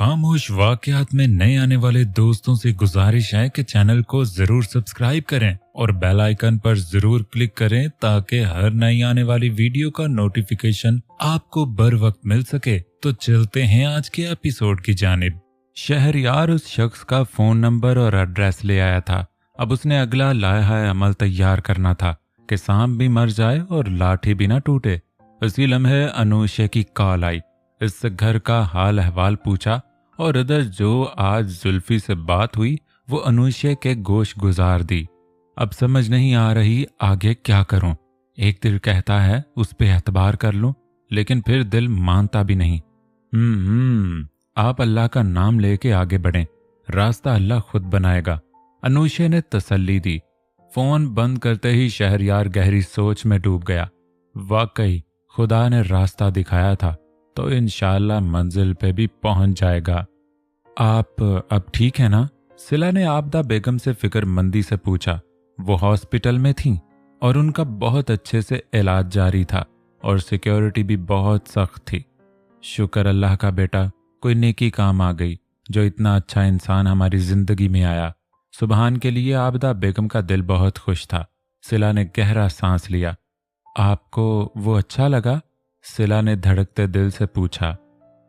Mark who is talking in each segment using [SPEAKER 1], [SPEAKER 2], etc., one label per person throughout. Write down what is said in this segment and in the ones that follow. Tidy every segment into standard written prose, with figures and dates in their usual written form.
[SPEAKER 1] खामोश वाकयात में नए आने वाले दोस्तों से गुजारिश है कि चैनल को जरूर सब्सक्राइब करें और बेल आइकन पर जरूर क्लिक करें ताकि हर नई आने वाली वीडियो का नोटिफिकेशन आपको बर वक्त मिल सके। तो चलते हैं आज के एपिसोड की जानिब। शहरयार उस शख्स का फोन नंबर और एड्रेस ले आया था। अब उसने अगला लाया अमल तैयार करना था कि सांप भी मर जाए और लाठी भी ना टूटे। उसी लम्हे अनूशे की कॉल आई। इस घर का हाल अहवाल पूछा और इधर जो आज जुल्फी से बात हुई वो अनूशे के गोश गुजार दी। अब समझ नहीं आ रही आगे क्या करूं। एक दिल कहता है उस पे एतबार कर लूं, लेकिन फिर दिल मानता भी नहीं। आप अल्लाह का नाम लेके आगे बढ़ें, रास्ता अल्लाह खुद बनाएगा, अनूशे ने तसल्ली दी। फोन बंद करते ही शहरयार गहरी सोच में डूब गया। वाकई खुदा ने रास्ता दिखाया था तो इंशाअल्लाह मंजिल पे भी पहुंच जाएगा। आप अब ठीक है ना? सिला ने आबदा बेगम से फिक्रमंदी से पूछा। वो हॉस्पिटल में थीं और उनका बहुत अच्छे से इलाज जारी था और सिक्योरिटी भी बहुत सख्त थी। शुक्र अल्लाह का बेटा, कोई नेकी काम आ गई जो इतना अच्छा इंसान हमारी जिंदगी में आया। सुबहान के लिए आबदा बेगम का दिल बहुत खुश था। सिला ने गहरा सांस लिया। आपको वो अच्छा लगा? सिला ने धड़कते दिल से पूछा।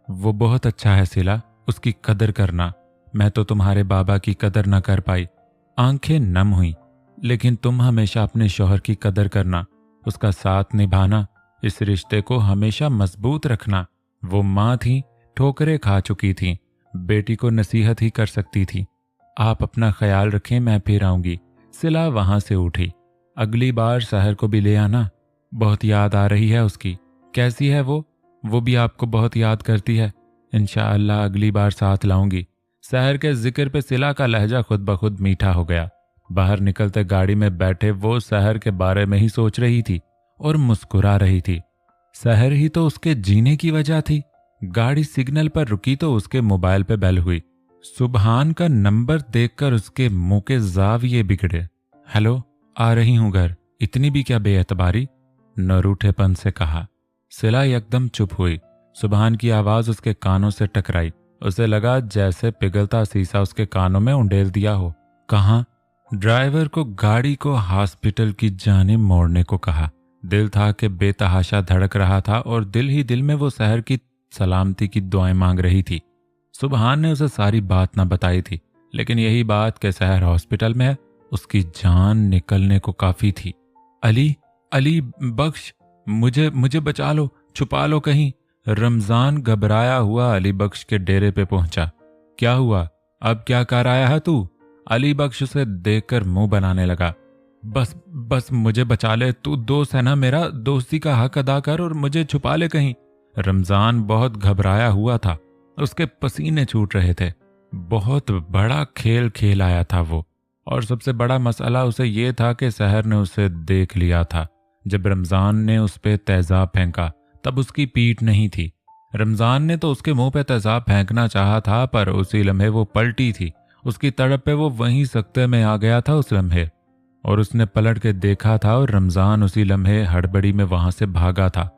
[SPEAKER 1] वो बहुत अच्छा है सिला, उसकी कदर करना। मैं तो तुम्हारे बाबा की कदर न कर पाई। आंखें नम हुई। लेकिन तुम हमेशा अपने शौहर की कदर करना, उसका साथ निभाना, इस रिश्ते को हमेशा मजबूत रखना। वो माँ थी, ठोकरें खा चुकी थी, बेटी को नसीहत ही कर सकती थी। आप अपना ख्याल रखें, मैं फिर आऊंगी। सिला वहां से उठी। अगली बार शहर को भी ले आना, बहुत याद आ रही है उसकी। कैसी है वो भी आपको बहुत याद करती है। इंशाअल्लाह अगली बार साथ लाऊंगी। शहर के जिक्र पे सिला का लहजा खुद ब खुद मीठा हो गया। बाहर निकलते गाड़ी में बैठे वो शहर के बारे में ही सोच रही थी और मुस्कुरा रही थी। शहर ही तो उसके जीने की वजह थी। गाड़ी सिग्नल पर रुकी तो उसके मोबाइल पे बेल हुई। सुबहान का नंबर देखकर उसके मुंह के जाविये बिगड़े। हेलो, आ रही हूं घर। इतनी भी क्या बेएतबारी, नरूठेपन से कहा। सिला एकदम चुप हुई। सुबहान की आवाज उसके कानों से टकराई। उसे लगा जैसे पिघलता शीशा उसके कानों में उंडेल दिया हो। कहाँ? ड्राइवर को गाड़ी को हॉस्पिटल की जानिब मोड़ने को कहा। दिल था कि बेतहाशा धड़क रहा था और दिल ही दिल में वो शहर की सलामती की दुआएं मांग रही थी। सुबहान ने उसे सारी बात ना बताई थी, लेकिन यही बात कि शहर हॉस्पिटल में है उसकी जान निकलने को काफी थी। अली बख्श, मुझे बचा लो, छुपा लो कहीं। रमजान घबराया हुआ अली बख्श के डेरे पे पहुंचा। क्या हुआ? अब क्या कर आया है तू? अली बख्श उसे देखकर मुंह बनाने लगा। बस मुझे बचा ले, तू दोस्त है ना मेरा, दोस्ती का हक अदा कर और मुझे छुपा ले कहीं। रमजान बहुत घबराया हुआ था, उसके पसीने छूट रहे थे। बहुत बड़ा खेल खेल आया था वो, और सबसे बड़ा मसला उसे ये था कि शहर ने उसे देख लिया था। जब रमजान ने उस पे तेजाब फेंका तब उसकी पीठ नहीं थी। रमजान ने तो उसके मुंह पे तेजाब फेंकना चाहा था, पर उसी लम्हे वो पलटी थी। उसकी तड़प पे वो वहीं सकते में आ गया था उस लम्हे, और उसने पलट के देखा था और रमजान उसी लम्हे हड़बड़ी में वहां से भागा था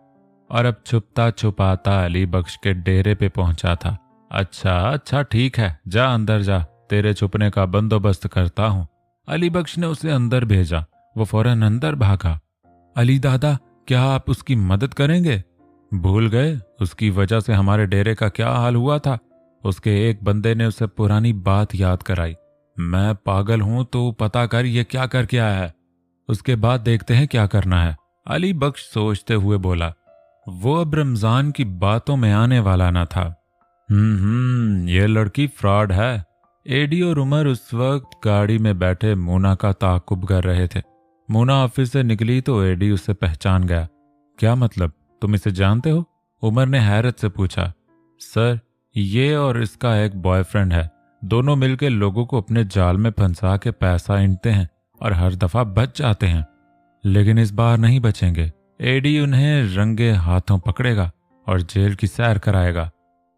[SPEAKER 1] और अब छुपता छुपाता अली बख्श के डेरे पे पहुंचा था। अच्छा ठीक है, जा अंदर जा, तेरे छुपने का बंदोबस्त करता हूं। अली बख्श ने उसे अंदर भेजा। वो फौरन अंदर भागा। अली दादा, क्या आप उसकी मदद करेंगे? भूल गए उसकी वजह से हमारे डेरे का क्या हाल हुआ था? उसके एक बंदे ने उसे पुरानी बात याद कराई। मैं पागल हूं तो पता कर ये क्या करके आया है, उसके बाद देखते हैं क्या करना है। अली बख्श सोचते हुए बोला। वो अब रमजान की बातों में आने वाला ना था। ये लड़की फ्रॉड है। एडी और उमर उस वक्त गाड़ी में बैठे मोना का ताकुब कर रहे थे। मोना ऑफिस से निकली तो एडी उसे पहचान गया। क्या मतलब, तुम इसे जानते हो? उमर ने हैरत से पूछा। सर, ये और इसका एक बॉयफ्रेंड है। दोनों मिलकर लोगों को अपने जाल में फंसा के पैसा ऐंठते हैं और हर दफा बच जाते हैं, लेकिन इस बार नहीं बचेंगे। एडी उन्हें रंगे हाथों पकड़ेगा और जेल की सैर कराएगा।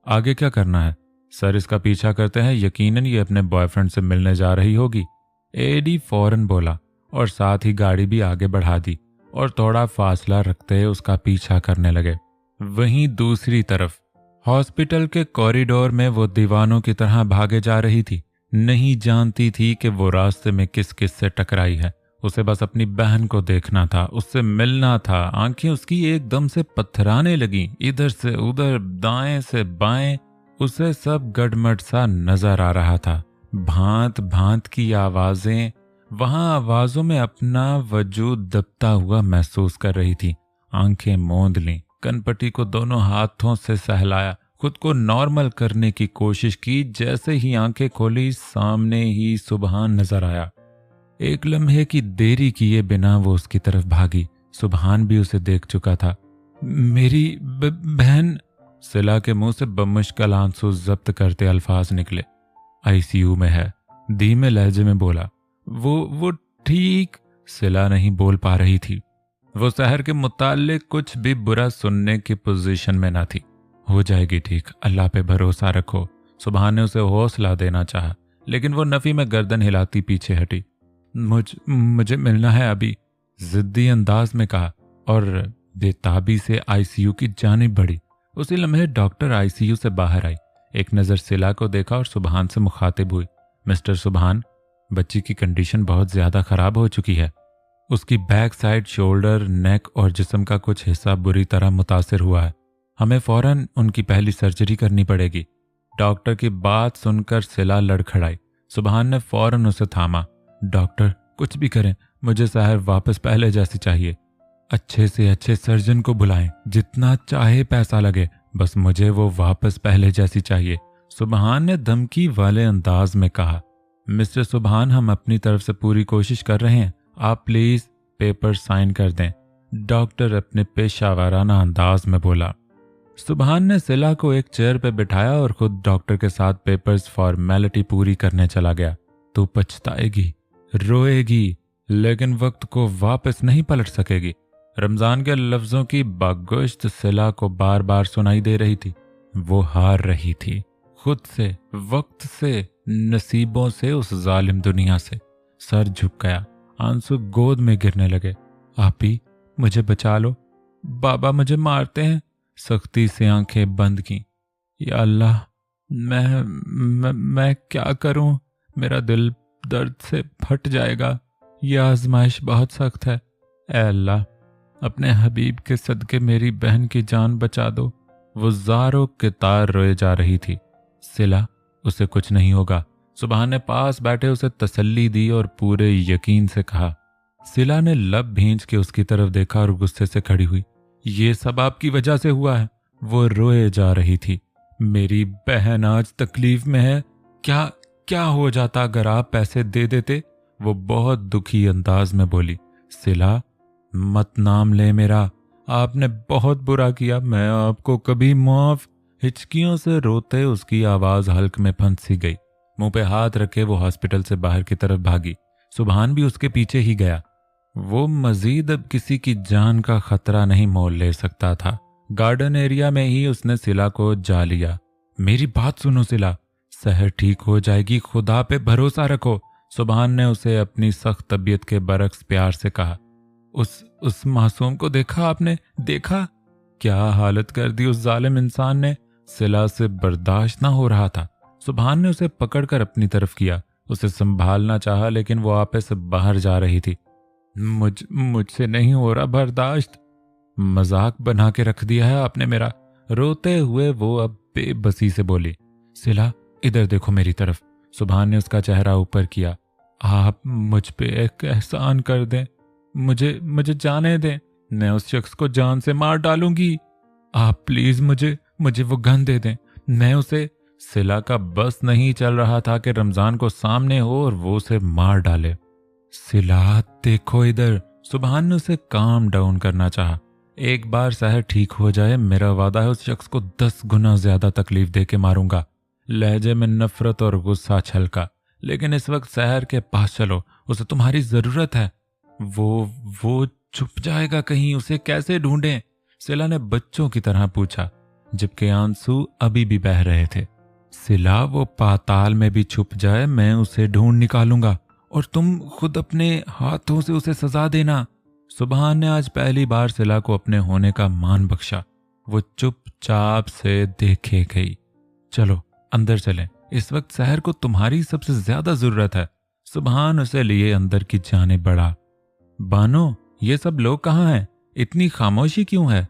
[SPEAKER 1] आगे क्या करना है? सर, इसका पीछा करते हैं, यकीनन ये अपने बॉयफ्रेंड से मिलने जा रही होगी। एडी फौरन बोला और साथ ही गाड़ी भी आगे बढ़ा दी और थोड़ा फासला रखते उसका पीछा करने लगे। वहीं दूसरी तरफ हॉस्पिटल के कॉरिडोर में वो दीवानों की तरह भागे जा रही थी। नहीं जानती थी कि वो रास्ते में किस किस से टकराई है। उसे बस अपनी बहन को देखना था, उससे मिलना था। आंखें उसकी एकदम से पत्थराने लगी, इधर से उधर, दाएं से बाएं। उसे सब गड़मड़ सा नजर आ रहा था। भांत भांत की आवाजें, वहां आवाजों में अपना वजूद दबता हुआ महसूस कर रही थी। आंखें मूंद लीं, कनपटी को दोनों हाथों से सहलाया, खुद को नॉर्मल करने की कोशिश की। जैसे ही आंखें खोली, सामने ही सुबहान नजर आया। एक लम्हे की देरी किए बिना वो उसकी तरफ भागी। सुबहान भी उसे देख चुका था। मेरी बहन। सिला के मुंह से बमुश्किल आंसू जब्त करते अल्फाज निकले। आईसीयू में है, धीमे लहजे में बोला। वो ठीक। सिला नहीं बोल पा रही थी। वो शहर के मुताल्लिक कुछ भी बुरा सुनने की पोजीशन में ना थी। हो जाएगी ठीक, अल्लाह पे भरोसा रखो। सुबहान ने उसे हौसला देना चाहा, लेकिन वो नफी में गर्दन हिलाती पीछे हटी। मुझे मिलना है अभी, जिद्दी अंदाज में कहा और बेताबी से आईसीयू की जानिब बढ़ी। उसी लम्हे डॉक्टर आईसीयू से बाहर आई, एक नज़र सिला को देखा और सुबहान से मुखातिब हुई। मिस्टर सुबहान, बच्ची की कंडीशन बहुत ज़्यादा ख़राब हो चुकी है। उसकी बैक साइड, शोल्डर, नेक और जिस्म का कुछ हिस्सा बुरी तरह मुतासिर हुआ है। हमें फौरन उनकी पहली सर्जरी करनी पड़ेगी। डॉक्टर की बात सुनकर सिला लड़खड़ाई। सुबहान ने फौरन उसे थामा। डॉक्टर, कुछ भी करें, मुझे सहर वापस पहले जैसी चाहिए। अच्छे से अच्छे सर्जन को बुलाएं, जितना चाहे पैसा लगे, बस मुझे वो वापस पहले जैसी चाहिए। सुबहान ने धमकी वाले अंदाज में कहा। मिस्टर सुबहान, हम अपनी तरफ से पूरी कोशिश कर रहे हैं, आप प्लीज पेपर साइन कर दें, डॉक्टर अपने पेशावराना अंदाज में बोला। सुबहान ने सिला को एक चेयर पर बिठाया और खुद डॉक्टर के साथ पेपर्स फॉर्मेलिटी पूरी करने चला गया। तू पछताएगी, रोएगी, लेकिन वक्त को वापस नहीं पलट सकेगी। रमजान के लफ्जों की बागुश्त सिला को बार बार सुनाई दे रही थी। वो हार रही थी, खुद से, वक्त से, नसीबों से, उस जालिम दुनिया से। सर झुक गया, आंसू गोद में गिरने लगे। आपी, मुझे बचा लो, बाबा मुझे मारते हैं। सख्ती से आंखें बंद की। या अल्लाह, मैं क्या करूं? मेरा दिल दर्द से फट जाएगा। यह आजमाइश बहुत सख्त है। ऐ अल्लाह, अपने हबीब के सदके मेरी बहन की जान बचा दो। वो ज़ारों के तार रोए जा रही थी। सिला, उसे कुछ नहीं होगा। सुबहान ने पास बैठे उसे तसल्ली दी और पूरे यकीन से कहा। सिला ने लब भींच के उसकी तरफ देखा और गुस्से से खड़ी हुई। ये सब आपकी वजह से हुआ है। वो रोए जा रही थी। मेरी बहन आज तकलीफ में है। क्या हो जाता अगर आप पैसे दे देते? वो बहुत दुखी अंदाज में बोली। सिला, मत नाम ले मेरा, आपने बहुत बुरा किया, मैं आपको कभी माफ। हिचकियों से रोते उसकी आवाज हल्क में फंसी गई। मुंह पे हाथ रखे वो हॉस्पिटल से बाहर की तरफ भागी। सुबहान भी उसके पीछे ही गया। वो मजीद अब किसी की जान का खतरा नहीं मोल ले सकता था। गार्डन एरिया में ही उसने सिला को जा लिया। मेरी बात सुनो सिला, सहर ठीक हो जाएगी, खुदा पे भरोसा रखो। सुबहान ने उसे अपनी सख्त तबीयत के बरक्स प्यार से कहा। उस मासूम को देखा आपने? देखा क्या हालत कर दी उस जालिम इंसान ने। सिला से बर्दाश्त ना हो रहा था। सुबहान ने उसे पकड़कर अपनी तरफ किया, उसे संभालना चाहा, लेकिन वो आपे से बाहर जा रही थी। मुझसे नहीं हो रहा बर्दाश्त। मजाक बना के रख दिया है आपने मेरा। रोते हुए वो अब बेबसी से बोली। सिला, इधर देखो मेरी तरफ। सुबहान ने उसका चेहरा ऊपर किया। आप मुझ पे एक एहसान कर दें, मुझे जाने दें, मैं उस शख्स को जान से मार डालूंगी। आप प्लीज मुझे वो गन दे दें, मैं उसे। सिला का बस नहीं चल रहा था कि रमजान को सामने हो और वो उसे मार डाले। सिला, देखो इधर। सुबहान ने उसे काम डाउन करना चाहा। एक बार सहर ठीक हो जाए, मेरा वादा है उस शख्स को 10 गुना ज्यादा तकलीफ दे के मारूंगा। लहजे में नफरत और गुस्सा छलका। लेकिन इस वक्त सहर के पास चलो, उसे तुम्हारी जरूरत है। वो छुप जाएगा कहीं, उसे कैसे ढूंढें? सिला ने बच्चों की तरह पूछा, जबकि आंसू अभी भी बह रहे थे। सिला, वो पाताल में भी छुप जाए, मैं उसे ढूंढ निकालूंगा और तुम खुद अपने हाथों से उसे सजा देना। सुबहान ने आज पहली बार सिला को अपने होने का मान बख्शा। वो चुपचाप से देखे गई। चलो अंदर चलें, इस वक्त शहर को तुम्हारी सबसे ज्यादा जरूरत है। सुभान उसे लिए अंदर की जाने बढ़ा। बानो, ये सब लोग कहाँ हैं? इतनी खामोशी क्यों है?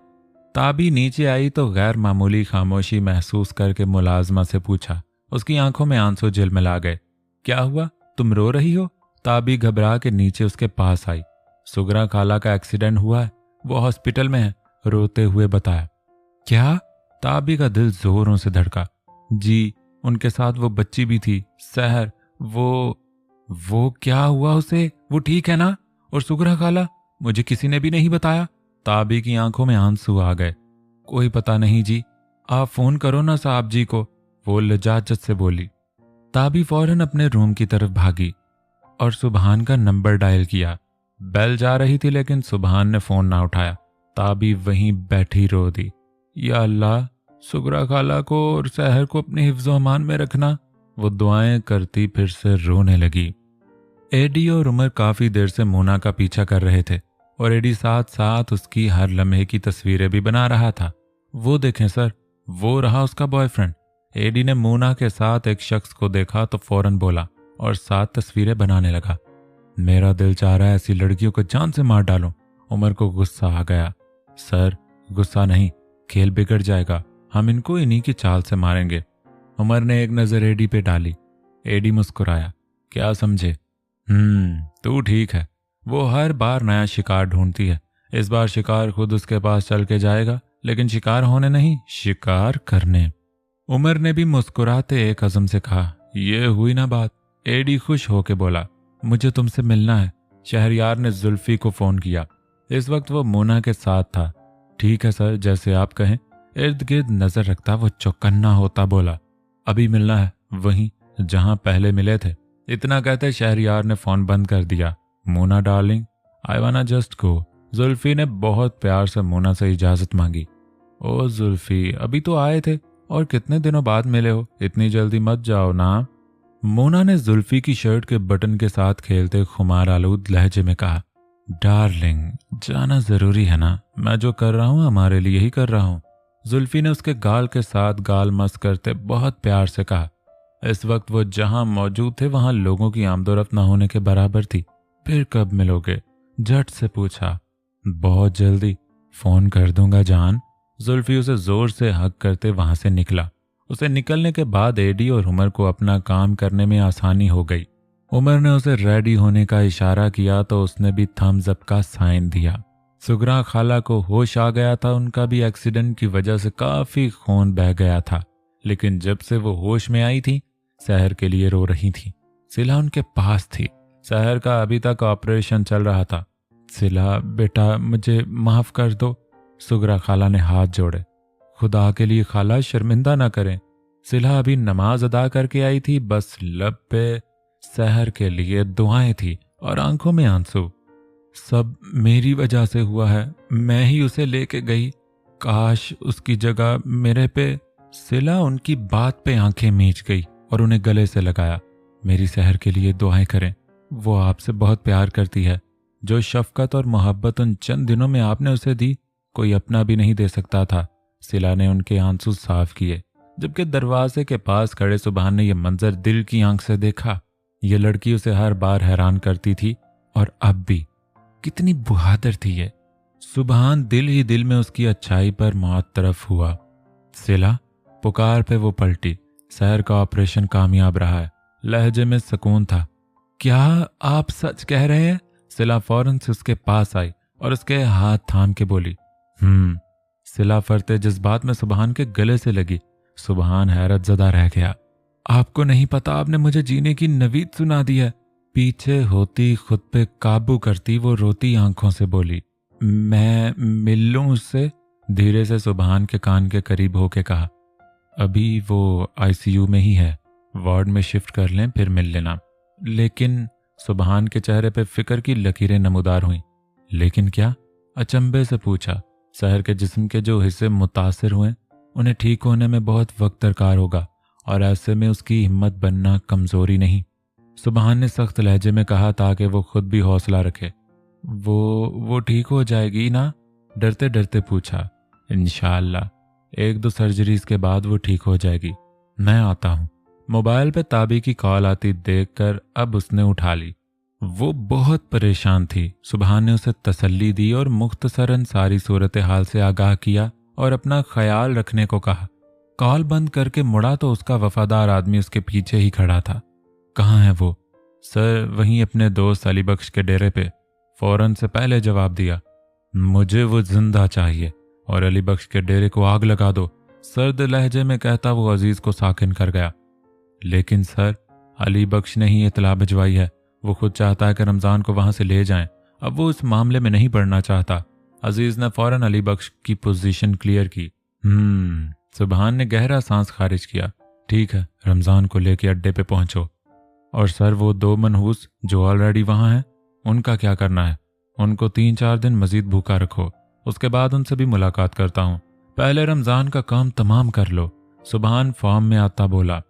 [SPEAKER 1] ताबी नीचे आई तो गैर मामूली खामोशी महसूस करके मुलाजमा से पूछा। उसकी आंखों में आंसू झिलमिला गए। क्या हुआ, तुम रो रही हो? ताबी घबरा के नीचे उसके पास आई। सुगरा खाला का एक्सीडेंट हुआ है, वो हॉस्पिटल में है, रोते हुए बताया। क्या? ताबी का दिल जोरों से धड़का। जी, उनके साथ वो बच्ची भी थी, सहर। वो क्या हुआ उसे? वो ठीक है ना? और सुगरा खाला? मुझे किसी ने भी नहीं बताया। ताबी की आंखों में आंसू आ गए। कोई पता नहीं जी, आप फोन करो ना साहब जी को, वो लजाजत से बोली। ताबी फौरन अपने रूम की तरफ भागी और सुबहान का नंबर डायल किया। बेल जा रही थी लेकिन सुबहान ने फोन ना उठाया। ताबी वहीं बैठी रो दी। या अल्लाह, सुगरा खाला को और सहर को अपने हिफ्ज़ो अमान में रखना। वो दुआएं करती फिर से रोने लगी। एडी और उमर काफी देर से मोना का पीछा कर रहे थे और एडी साथ साथ उसकी हर लम्हे की तस्वीरें भी बना रहा था। वो देखें सर, वो रहा उसका बॉयफ्रेंड। एडी ने मोना के साथ एक शख्स को देखा तो फौरन बोला और साथ तस्वीरें बनाने लगा। मेरा दिल चाह रहा है ऐसी लड़कियों को जान से मार डालूं। उमर को गुस्सा आ गया। सर, गुस्सा नहीं, खेल बिगड़ जाएगा, हम इनको इन्हीं की चाल से मारेंगे। उमर ने एक नजर एडी पे डाली। एडी मुस्कुराया। क्या समझे? तू ठीक है, वो हर बार नया शिकार ढूंढती है। इस बार शिकार खुद उसके पास चल के जाएगा, लेकिन शिकार होने नहीं, शिकार करने। उमर ने भी मुस्कुराते एक अज़म से कहा। यह हुई ना बात। एडी खुश होके बोला, मुझे तुमसे मिलना है। शहरयार ने जुल्फी को फोन किया। इस वक्त वो मोना के साथ था। ठीक है सर, जैसे आप कहें। इर्द गिर्द नजर रखता वो चौकन्ना होता बोला, अभी मिलना है, वहीं जहां पहले मिले थे। इतना कहते शहरयार ने फोन बंद कर दिया। मोना डार्लिंग, आई वाना जस्ट गो। जुल्फी ने बहुत प्यार से मोना से इजाजत मांगी। ओ जुल्फी, अभी तो आए थे और कितने दिनों बाद मिले हो, इतनी जल्दी मत जाओ ना। मोना ने जुल्फी की शर्ट के बटन के साथ खेलते खुमार आलूद लहजे में कहा। डार्लिंग, जाना जरूरी है ना, मैं जो कर रहा हूं हमारे लिए ही कर रहा हूं। जुल्फी ने उसके गाल के साथ गाल मस करते बहुत प्यार से कहा। इस वक्त वो जहां मौजूद थे वहां लोगों की आमदोरफ्त न होने के बराबर थी। फिर कब मिलोगे? झट से पूछा। बहुत जल्दी, फोन कर दूंगा जान। जुल्फी उसे जोर से हक करते वहां से निकला। उसे निकलने के बाद एडी और उमर को अपना काम करने में आसानी हो गई। उमर ने उसे रेडी होने का इशारा किया तो उसने भी थम्स अप का साइन दिया। सुगरा खाला को होश आ गया था। उनका भी एक्सीडेंट की वजह से काफी खून बह गया था, लेकिन जब से वो होश में आई थी सहर के लिए रो रही थी। सिला उनके पास थी। सहर का अभी तक ऑपरेशन चल रहा था। सिला बेटा, मुझे माफ कर दो। सुगरा खाला ने हाथ जोड़े। खुदा के लिए खाला, शर्मिंदा ना करें। सिला अभी नमाज अदा करके आई थी, बस लब पे सहर के लिए दुआएं थी और आंखों में आंसू। सब मेरी वजह से हुआ है, मैं ही उसे लेके गई, काश उसकी जगह मेरे पे। सिला उनकी बात पे आंखें मीच गई और उन्हें गले से लगाया। मेरी सहर के लिए दुआएं करें, वो आपसे बहुत प्यार करती है। जो शफकत और मोहब्बत उन चंद दिनों में आपने उसे दी, कोई अपना भी नहीं दे सकता था। सिला ने उनके आंसू साफ किए। जबकि दरवाजे के पास खड़े सुबहान ने यह मंजर दिल की आंख से देखा। यह लड़की उसे हर बार हैरान करती थी और अब भी। कितनी बहादुर थी ये। सुबहान दिल ही दिल में उसकी अच्छाई पर मुअत्तरफ हुआ। सिला, पुकार पे वो पलटी। सहर का ऑपरेशन कामयाब रहा है। लहजे में सुकून था। क्या आप सच कह रहे हैं? सिला फौरन से उसके पास आई और उसके हाथ थाम के बोली। सिला फरते जज्बात में सुबहान के गले से लगी। सुबहान हैरत जदा रह गया। आपको नहीं पता, आपने मुझे जीने की नवीद सुना दी है। पीछे होती, खुद पे काबू करती, वो रोती आंखों से बोली। मैं मिल लूं उससे? धीरे से सुबहान के कान के करीब होके कहा। अभी वो आईसीयू में ही है, वार्ड में शिफ्ट कर लें फिर मिल लेना। लेकिन सुबहान के चेहरे पे फिक्र की लकीरें नमूदार हुईं। लेकिन क्या? अचंभे से पूछा। सहर के जिस्म के जो हिस्से मुतासिर हुए उन्हें ठीक होने में बहुत वक्त दरकार होगा और ऐसे में उसकी हिम्मत बनना कमजोरी नहीं। सुबहान ने सख्त लहजे में कहा ताकि वो खुद भी हौसला रखे। वो ठीक हो जाएगी ना? डरते डरते पूछा। इंशाअल्लाह 1-2 सर्जरीज के बाद वो ठीक हो जाएगी। मैं आता हूँ। मोबाइल पे ताबी की कॉल आती देखकर अब उसने उठा ली। वो बहुत परेशान थी। सुभान ने उसे तसल्ली दी और मुख्तसरन सारी सूरत हाल से आगाह किया और अपना ख्याल रखने को कहा। कॉल बंद करके मुड़ा तो उसका वफादार आदमी उसके पीछे ही खड़ा था। कहाँ है वो? सर, वहीं अपने दोस्त अली बख्श के डेरे पे। फौरन से पहले जवाब दिया। मुझे वो जिंदा चाहिए और अली बख्श के डेरे को आग लगा दो, सर्द लहजे में कहता वो अजीज को साकिन कर गया। लेकिन सर, अली बख्श ने ही इतला भिजवाई है। वो खुद चाहता है कि रमजान को वहां से ले जाएं। अब वो इस मामले में नहीं पड़ना चाहता। अजीज ने फौरन अली बख्श की पोजीशन क्लियर की। सुभान ने गहरा सांस खारिज किया। ठीक है, रमजान को लेके अड्डे पे पहुंचो। और सर, वो 2 मनहूस जो ऑलरेडी वहां हैं, उनका क्या करना है? उनको 3-4 दिन मजीद भूखा रखो, उसके बाद उनसे भी मुलाकात करता हूं। पहले रमजान का काम तमाम कर लो। सुभान फॉर्म में आता बोला।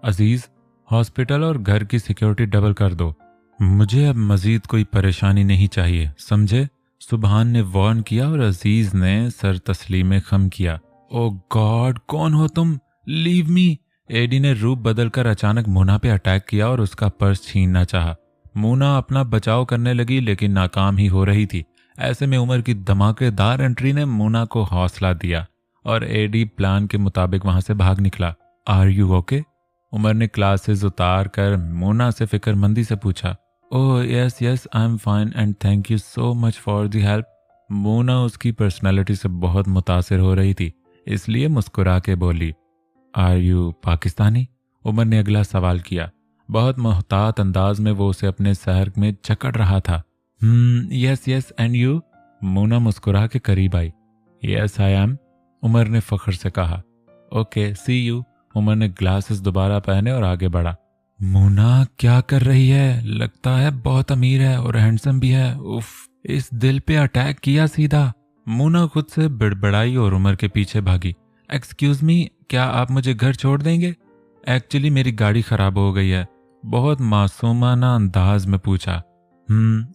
[SPEAKER 1] अजीज, हॉस्पिटल और घर की सिक्योरिटी डबल कर दो। मुझे अब मजीद कोई परेशानी नहीं चाहिए, समझे? सुभान ने वार्न किया और अजीज ने सर तस्लीम खम किया। ओ गॉड, कौन हो तुम? Leave me. एडी ने रूप बदलकर अचानक मोना पे अटैक किया और उसका पर्स छीनना चाहा। मोना अपना बचाव करने लगी लेकिन नाकाम ही हो रही थी। ऐसे में उमर की धमाकेदार एंट्री ने मोना को हौसला दिया और एडी प्लान के मुताबिक वहां से भाग निकला। Are you okay? उमर ने क्लासेस उतार कर मोना से फिक्रमंदी से पूछा। Oh yes yes, I am fine and thank you so much for the help. Mona उसकी पर्सनैलिटी से बहुत मुतासिर हो रही थी, इसलिए मुस्कुरा के बोली। Are you Pakistani? उमर ने अगला सवाल किया। बहुत मोहतात अंदाज में वो उसे अपने शहर में जकड़ रहा था। Yes yes, and you? Mona मुस्कुरा के करीब आई। यस आई एम, उमर ने फख्र से कहा। Okay, C you. उमर ने ग्लासेस दोबारा पहने और आगे बढ़ा। मोना क्या कर रही है? लगता है बहुत अमीर है और हैंडसम भी है। उफ, इस दिल पे अटैक किया सीधा। मोना खुद से बड़बड़ाई और उमर के पीछे भागी। एक्सक्यूज मी, क्या आप मुझे घर छोड़ देंगे? एक्चुअली मेरी गाड़ी खराब हो गई है, बहुत मासूमाना अंदाज में पूछा।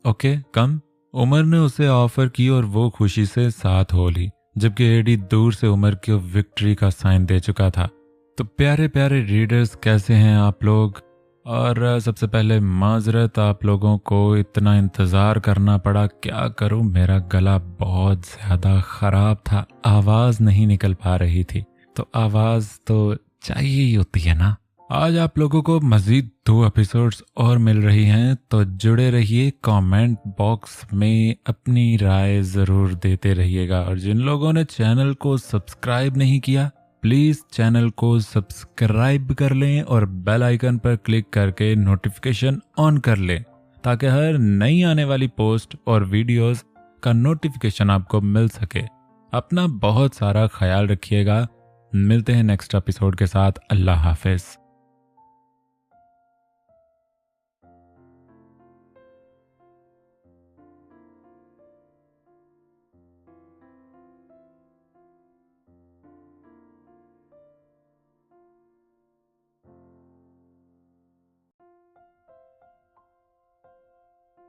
[SPEAKER 1] ओके कम। उमर ने उसे ऑफर की और वो खुशी से साथ हो ली, जबकि एडी दूर से उमर को विक्ट्री का साइन दे चुका था। तो प्यारे प्यारे रीडर्स, कैसे हैं आप लोग? और सबसे पहले माजरत, आप लोगों को इतना इंतज़ार करना पड़ा। क्या करूं, मेरा गला बहुत ज़्यादा ख़राब था, आवाज़ नहीं निकल पा रही थी। तो आवाज़ तो चाहिए ही होती है ना। आज आप लोगों को मज़ीद 2 एपिसोड्स और मिल रही हैं, तो जुड़े रहिए। कमेंट बॉक्स में अपनी राय ज़रूर देते रहिएगा। और जिन लोगों ने चैनल को सब्सक्राइब नहीं किया, प्लीज़ चैनल को सब्सक्राइब कर लें और बेल आइकन पर क्लिक करके नोटिफिकेशन ऑन कर लें, ताकि हर नई आने वाली पोस्ट और वीडियोस का नोटिफिकेशन आपको मिल सके। अपना बहुत सारा ख्याल रखिएगा। मिलते हैं नेक्स्ट एपिसोड के साथ। अल्लाह हाफिज़।